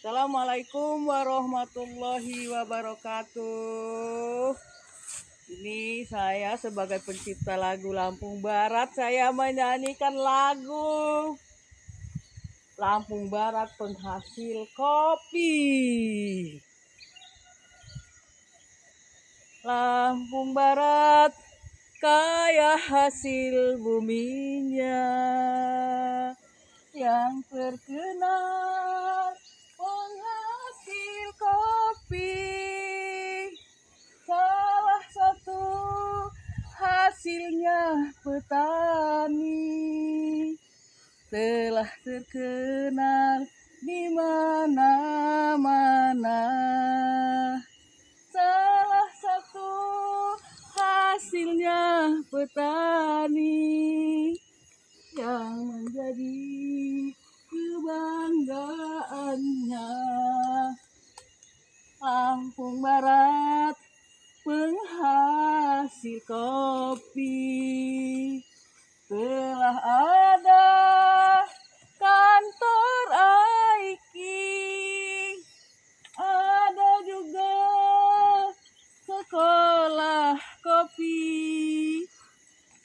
Assalamualaikum warahmatullahi wabarakatuh. Ini saya sebagai pencipta lagu Lampung Barat, saya menyanyikan lagu Lampung Barat penghasil kopi. Lampung Barat kaya hasil buminya, yang terkenal penghasil kopi. Salah satu hasilnya petani, telah terkenal di mana-mana. Salah satu hasilnya petani, yang menjadi kebanggaannya. Lampung Barat penghasil kopi, telah ada kantor AIKI, ada juga sekolah kopi,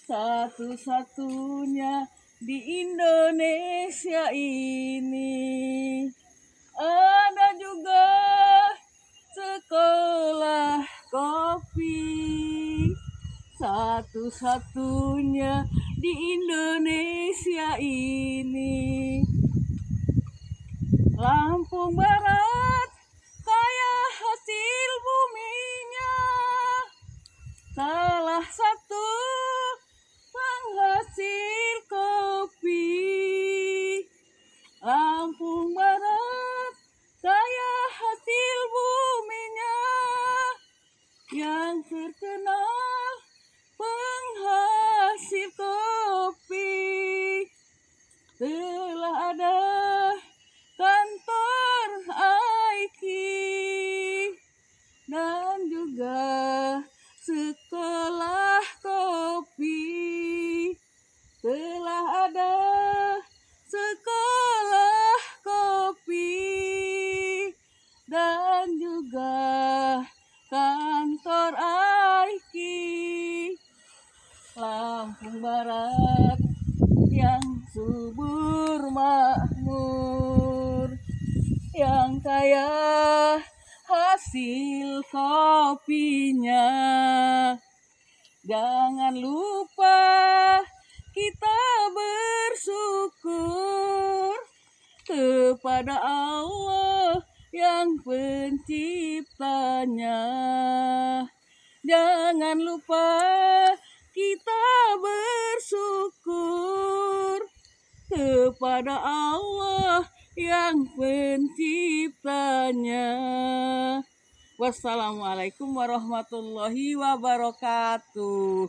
satu-satunya di Indonesia ini. Ada juga sekolah kopi, satu-satunya di Indonesia ini. Lampung Barat kaya hasil buminya, salah satu penghasil kopi. Lampung Barat kaya hasil buminya, yang terkenal penghasil kopi. Telah ada kantor AIKI dan juga sekolah kopi. Telah ada sekolah kopi dan juga kantor AIKI. Lampung Barat yang subur makmur, yang kaya hasil kopinya. Jangan lupa kita bersyukur kepada Allah yang penciptanya. Jangan lupa kita bersyukur kepada Allah yang penciptanya. Wassalamualaikum warahmatullahi wabarakatuh.